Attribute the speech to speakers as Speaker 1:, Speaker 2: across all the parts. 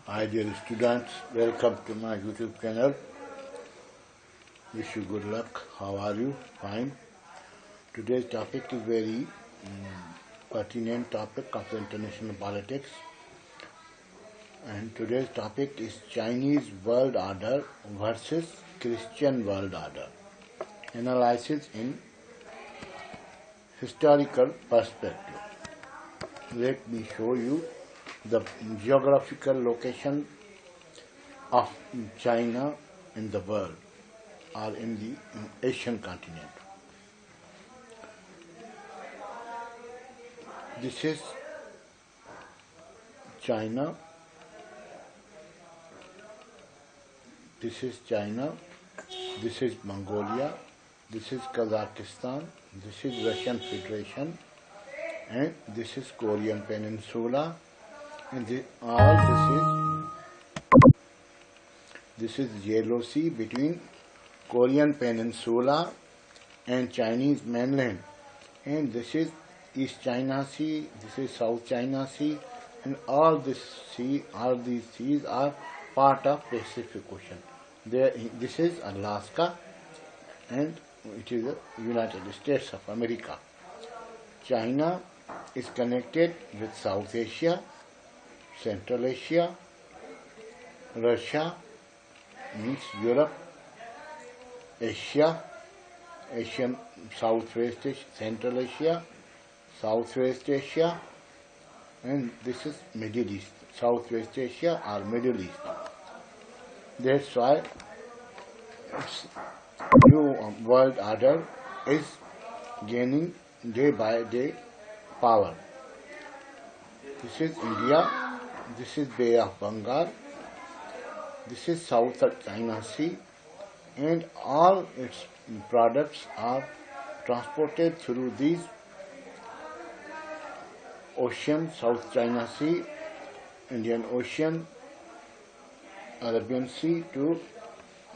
Speaker 1: Hi dear students, welcome to my YouTube channel. Wish you good luck. How are you? Fine. Today's topic is very pertinent topic of international politics. And today's topic is Chinese world order versus Christian world order. Analysis in historical perspective. Let me show you the geographical location of China in the world or in the Asian continent. This is China. This is China. This is Mongolia. This is Kazakhstan. This is Russian Federation. And this is Korean Peninsula. And this is Yellow Sea between Korean Peninsula and Chinese mainland, and this is East China Sea, this is South China Sea, and all these seas are part of Pacific Ocean. This is Alaska, and it is the United States of America. China is connected with South Asia, Central Asia, Russia, means Europe, Asia, Southwest Asia, Central Asia, Southwest Asia, and this is Middle East, Southwest Asia or Middle East. That's why its new world order is gaining day by day power. This is India. This is Bay of Bengal, this is South China Sea, and all its products are transported through these oceans: South China Sea, Indian Ocean, Arabian Sea to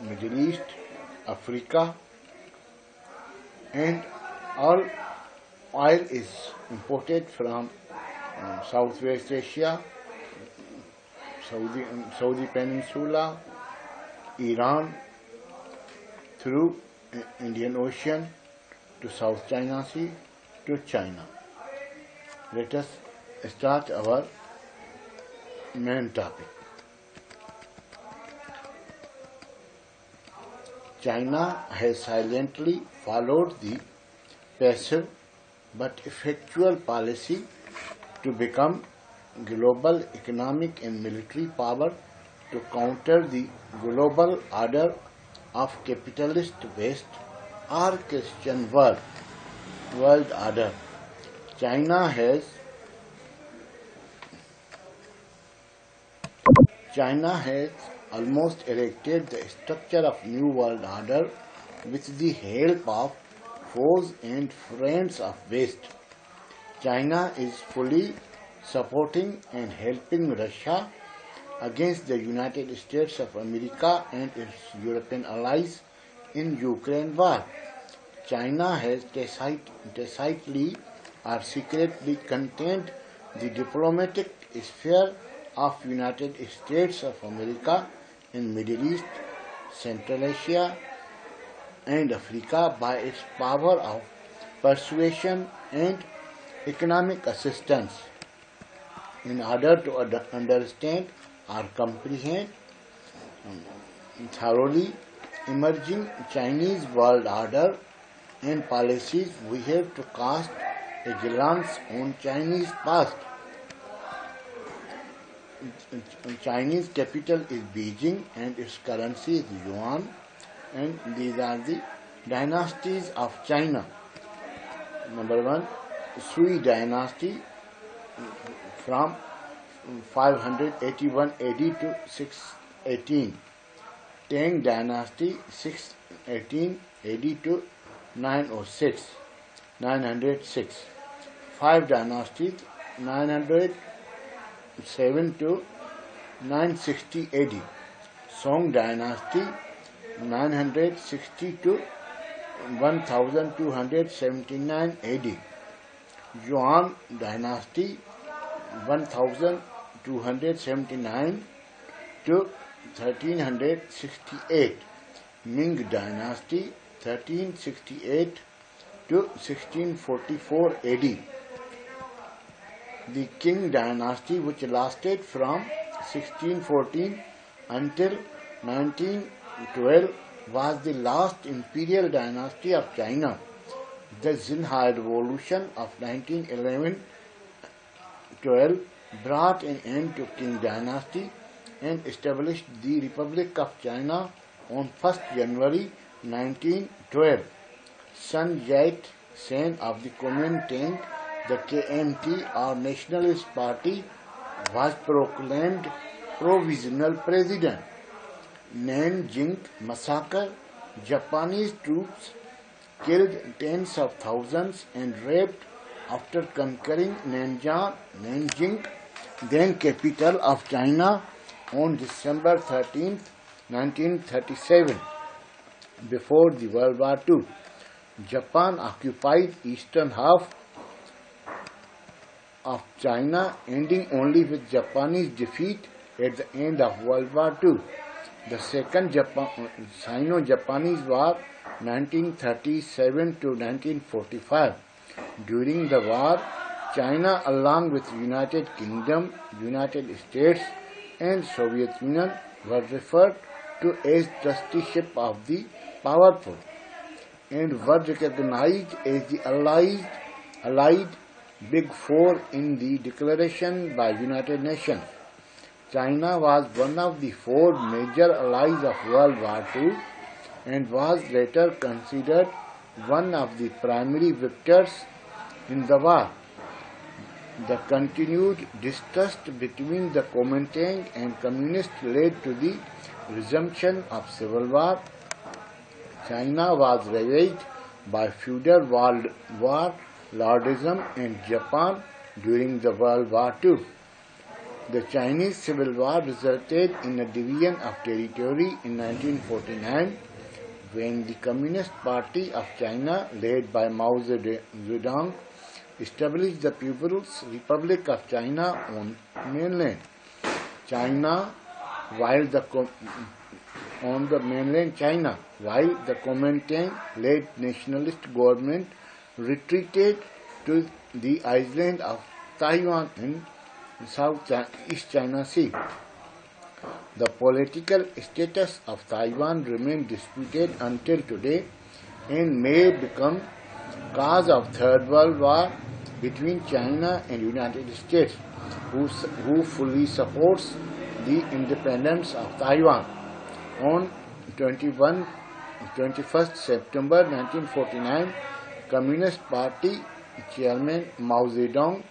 Speaker 1: Middle East, Africa, and all oil is imported from Southwest Asia, Saudi Peninsula, Iran, through Indian Ocean to South China Sea to China. Let us start our main topic. China has silently followed the passive but effectual policy to become global economic and military power to counter the global order of capitalist West or Christian world order. China has almost erected the structure of new world order with the help of foes and friends of West. China is fully supporting and helping Russia against the United States of America and its European allies in Ukraine war. China has tacitly or secretly contained the diplomatic sphere of United States of America in Middle East, Central Asia, and Africa by its power of persuasion and economic assistance. In order to understand or comprehend thoroughly emerging Chinese world order and policies, we have to cast a glance on Chinese past. Chinese capital is Beijing and its currency is yuan, and these are the dynasties of China. Number 1, Sui dynasty from 581 AD to 618. Tang dynasty 618 AD to 906. 5 dynasties 907 to 960 AD. Song dynasty 960 to 1279 AD. Yuan dynasty 1279 to 1368, Ming Dynasty 1368 to 1644 AD. The Qing Dynasty, which lasted from 1614 until 1912, was the last imperial dynasty of China. The Xinhai Revolution of 1911-12 brought an end to Qing Dynasty and established the Republic of China on 1st January 1912. Sun Yat-sen of the Kuomintang, the KMT or Nationalist Party, was proclaimed provisional president. Nanjing massacre: Japanese troops killed tens of thousands and raped after conquering Nanjing, then capital of China, on December 13, 1937. Before the World War II, Japan occupied eastern half of China, ending only with Japanese defeat at the end of World War II. The Second Sino-Japanese War, 1937 to 1945. During the war, China, along with United Kingdom, United States, and Soviet Union, were referred to as trusteeship of the powerful and were recognized as the allied Big Four in the declaration by United Nations. China was one of the four major allies of World War II and was later considered one of the primary victors in the war. The continued distrust between the Kuomintang and Communists led to the resumption of civil war. China was ravaged by feudal warlordism in Japan during the World War II. The Chinese Civil War resulted in a division of territory in 1949 when the Communist Party of China, led by Mao Zedong, established the People's Republic of China on mainland China, while the Kuomintang-led nationalist government retreated to the island of Taiwan in East China Sea. The political status of Taiwan remains disputed until today and may become cause of Third World War between China and United States, who fully supports the independence of Taiwan. On 21st September 1949, Communist Party Chairman Mao Zedong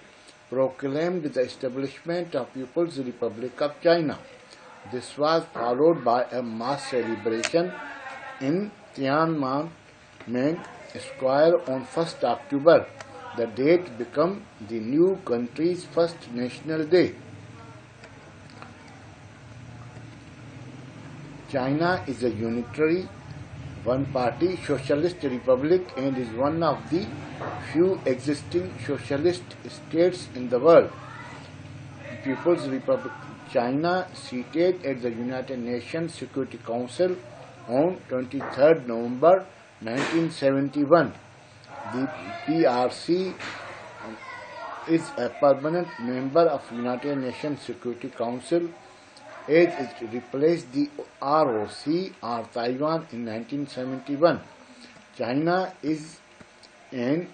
Speaker 1: proclaimed the establishment of People's Republic of China. This was followed by a mass celebration in Tiananmen Square on 1st October. The date became the new country's first national day. China is a unitary, one-party socialist republic and is one of the few existing socialist states in the world. People's Republic of China, seated at the United Nations Security Council on 23rd November 1971. The PRC is a permanent member of United Nations Security Council as it replaced the ROC or Taiwan in 1971. China is an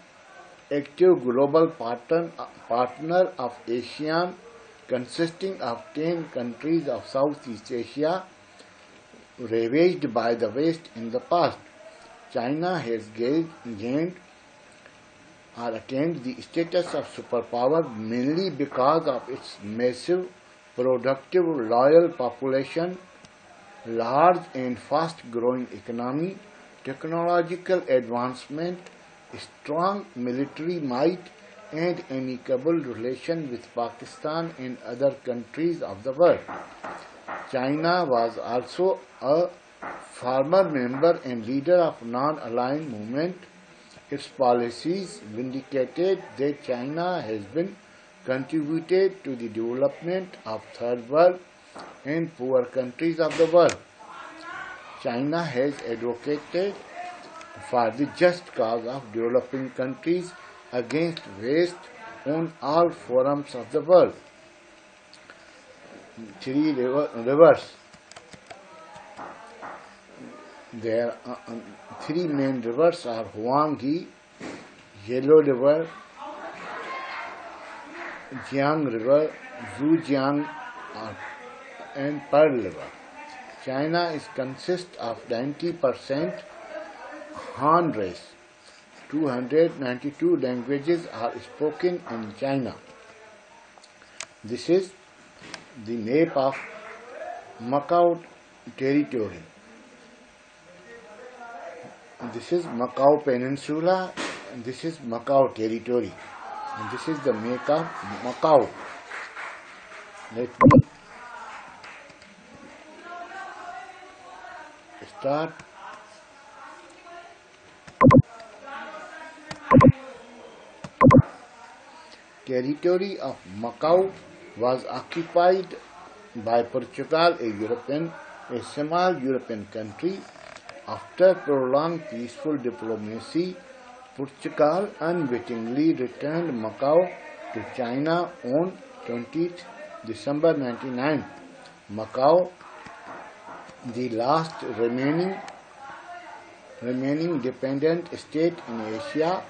Speaker 1: active global partner of ASEAN, consisting of 10 countries of Southeast Asia ravaged by the West in the past. China has gained or attained the status of superpower mainly because of its massive, productive, loyal population, large and fast-growing economy, technological advancement, strong military might, and amicable relation with Pakistan and other countries of the world. China was also a former member and leader of non-aligned movement. Its policies vindicated that China has been contributed to the development of Third World and poor countries of the world. China has advocated for the just cause of developing countries against waste on all forums of the world. Three rivers. There are three main rivers are Huanghe, Yellow River, Jiang River, Zhujiang, and Pearl River. China consists of 90% Han race. 292 languages are spoken in China. This is the map of Macau territory. This is Macau Peninsula, and this is Macau territory, and this is the map of Macau. Let me start. Territory of Macau was occupied by Portugal, a small European country. After prolonged peaceful diplomacy, Portugal unwittingly returned Macau to China on 20th December 1999. Macau, the last remaining dependent state in Asia,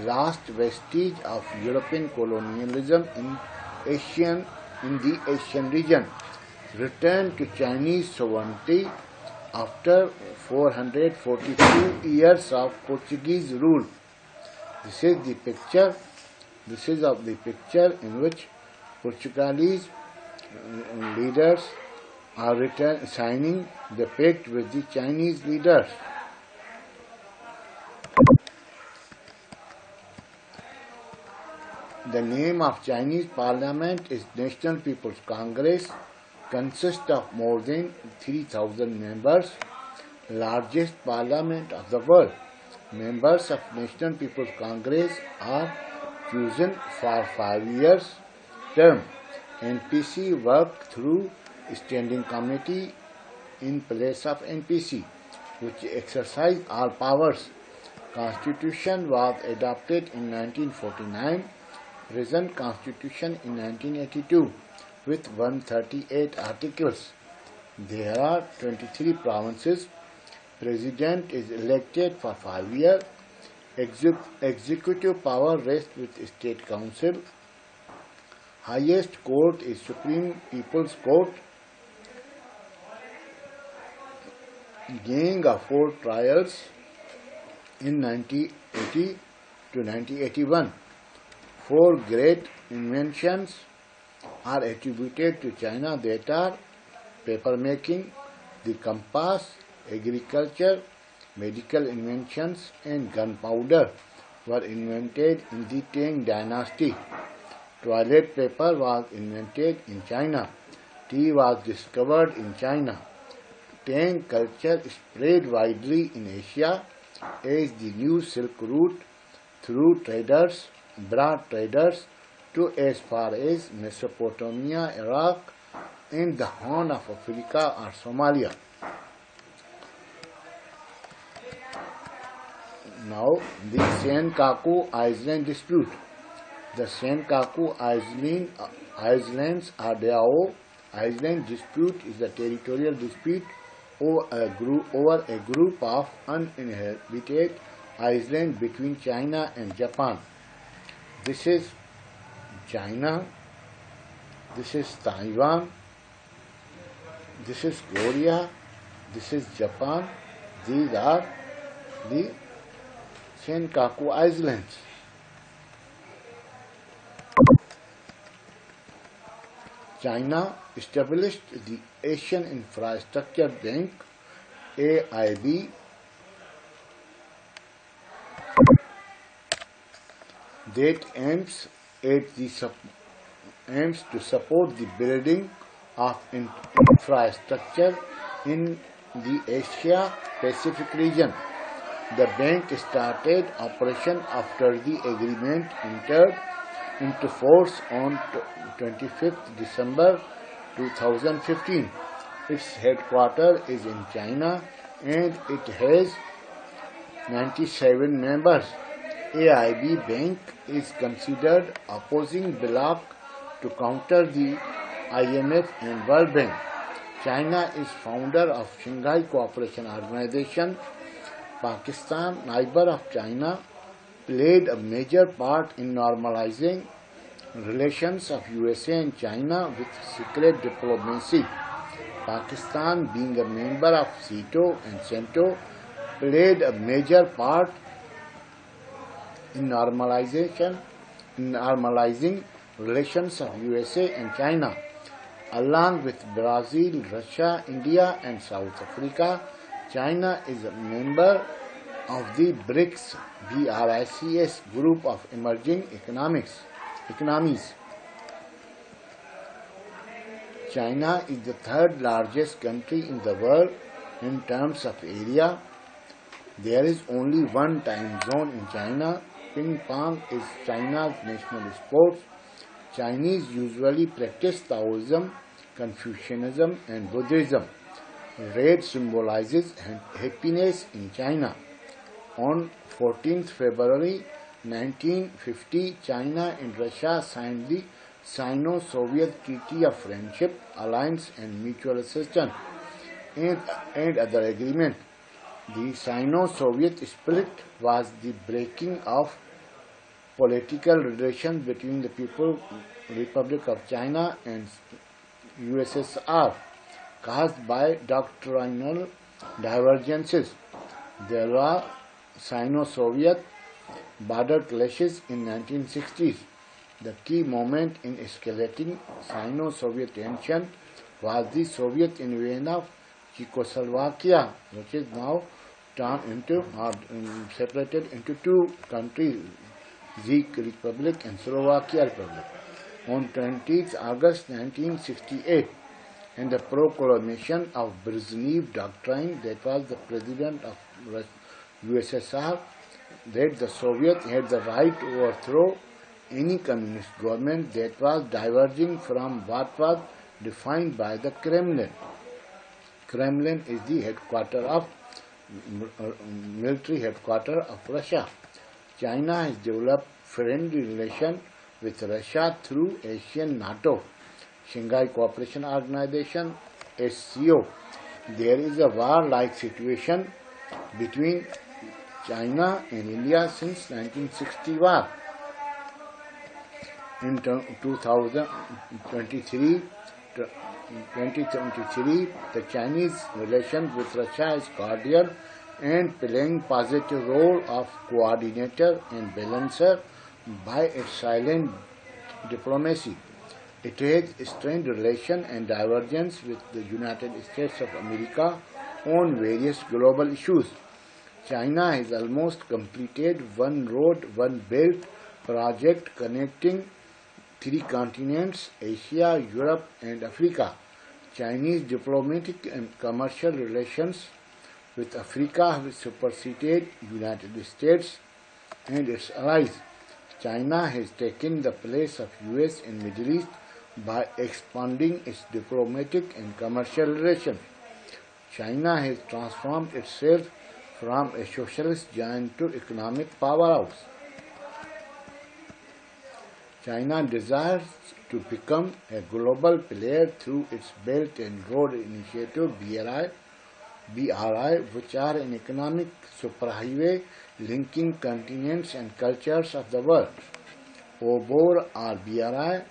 Speaker 1: last vestige of European colonialism in the Asian region, returned to Chinese sovereignty after 442 years of Portuguese rule. This is the picture. This is of the picture in which Portuguese leaders are signing the pact with the Chinese leaders. The name of Chinese Parliament is National People's Congress, consists of more than 3,000 members, largest parliament of the world. Members of National People's Congress are chosen for 5 years term. NPC work through standing committee in place of NPC, which exercise all powers. Constitution was adopted in 1949. Present Constitution in 1982 with 138 articles. There are 23 provinces. President is elected for 5 years. Executive power rests with State Council. Highest court is Supreme People's Court. Gang of 4 trials in 1980 to 1981. 4 great inventions are attributed to China, that are paper making, the compass, agriculture, medical inventions, and gunpowder were invented in the Tang dynasty. Toilet paper was invented in China. Tea was discovered in China. Tang culture spread widely in Asia as the new Silk Route through traders brought traders to as far as Mesopotamia, Iraq, and the Horn of Africa or Somalia. Now, the Senkaku Island dispute. The Senkaku Islands or Dao Island dispute is a territorial dispute over a group of uninhabited islands between China and Japan. This is China, this is Taiwan, this is Korea, this is Japan. These are the Senkaku Islands. China established the Asian Infrastructure Bank, AIB, that aims to support the building of infrastructure in the Asia-Pacific region. The bank started operation after the agreement entered into force on 25th December 2015. Its headquarters is in China and it has 97 members. AIB Bank is considered opposing bloc to counter the IMF and World Bank. China is founder of Shanghai Cooperation Organization. Pakistan, neighbor of China, played a major part in normalizing relations of USA and China with secret diplomacy. Pakistan, being a member of SEATO and CENTO, played a major part in normalizing relations of USA and China. Along with Brazil, Russia, India and South Africa, China is a member of the BRICS group of emerging economies. China is the third largest country in the world in terms of area. There is only one time zone in China. Ping pong is China's national sport. Chinese usually practice Taoism, Confucianism and Buddhism. Red symbolizes happiness in China. On 14th February 1950, China and Russia signed the Sino-Soviet Treaty of Friendship, Alliance and Mutual Assistance and other agreements. The Sino-Soviet split was the breaking of political relations between the People's Republic of China and USSR, caused by doctrinal divergences. There were Sino-Soviet border clashes in 1960s. The key moment in escalating Sino-Soviet tension was the Soviet invasion of Czechoslovakia, which is now separated into two countries, Czech Republic and Slovakia Republic, on 20th August 1968, and the proclamation of Brezhnev Doctrine, that was the president of USSR, that the Soviet had the right to overthrow any communist government that was diverging from what was defined by the Kremlin. Kremlin is the military headquarters of Russia. China has developed friendly relations with Russia through Asian NATO, Shanghai Cooperation Organization, SCO. There is a war-like situation between China and India since 1960 war. In 2023, the Chinese relations with Russia is cordial and playing positive role of coordinator and balancer by its silent diplomacy. It has strained relation and divergence with the United States of America on various global issues. China has almost completed One Road, One Belt project connecting three continents, Asia, Europe and Africa. Chinese diplomatic and commercial relations with Africa have superseded United States and its allies. China has taken the place of US in Middle East by expanding its diplomatic and commercial relations. China has transformed itself from a socialist giant to economic powerhouse. China desires to become a global player through its Belt and Road Initiative BRI, which are an economic superhighway linking continents and cultures of the world. OBOR or BRI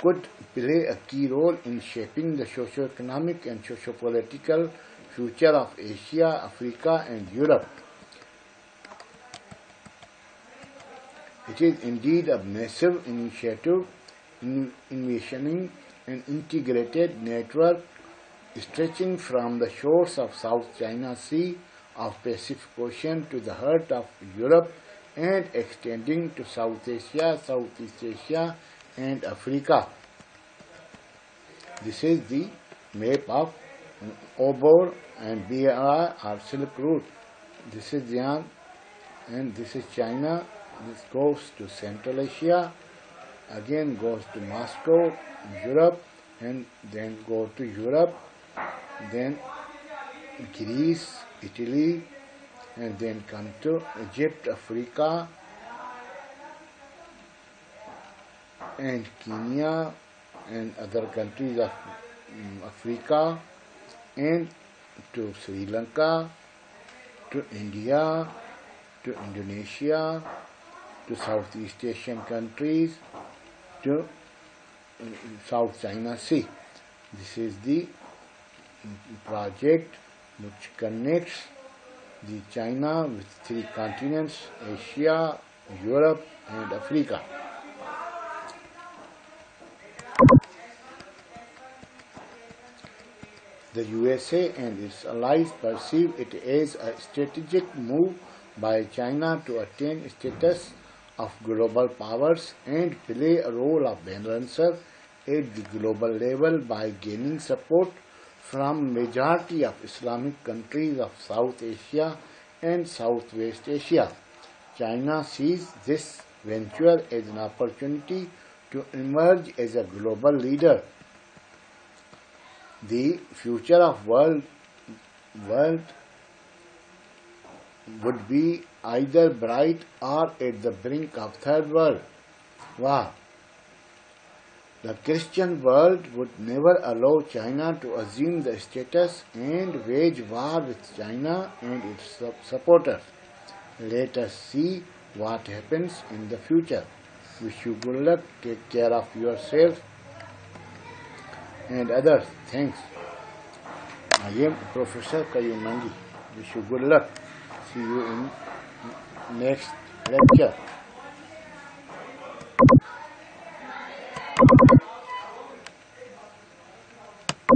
Speaker 1: could play a key role in shaping the socio-economic and socio-political future of Asia, Africa and Europe. It is indeed a massive initiative envisioning an integrated network stretching from the shores of South China Sea of Pacific Ocean to the heart of Europe and extending to South Asia, Southeast Asia and Africa. This is the map of OBOR and BRI or Silk Route. This is Yan and this is China. This goes to Central Asia, again goes to Moscow, Europe, and then go to Europe, then Greece, Italy, and then come to Egypt, Africa, and Kenya, and other countries of Africa, and to Sri Lanka, to India, to Indonesia, to Southeast Asian countries, to South China Sea. This is the project which connects the China with three continents: Asia, Europe, and Africa. The USA and its allies perceive it as a strategic move by China to attain status of global powers and play a role of balancer at the global level by gaining support from majority of Islamic countries of South Asia and Southwest Asia. China sees this venture as an opportunity to emerge as a global leader. The future of world would be either bright or at the brink of third world war. The Christian world would never allow China to assume the status and wage war with China and its supporters. Let us see what happens in the future. Wish you good luck. Take care of yourself and others. Thanks. I am Professor Kayumangi. Wish you good luck. See you in next lecture.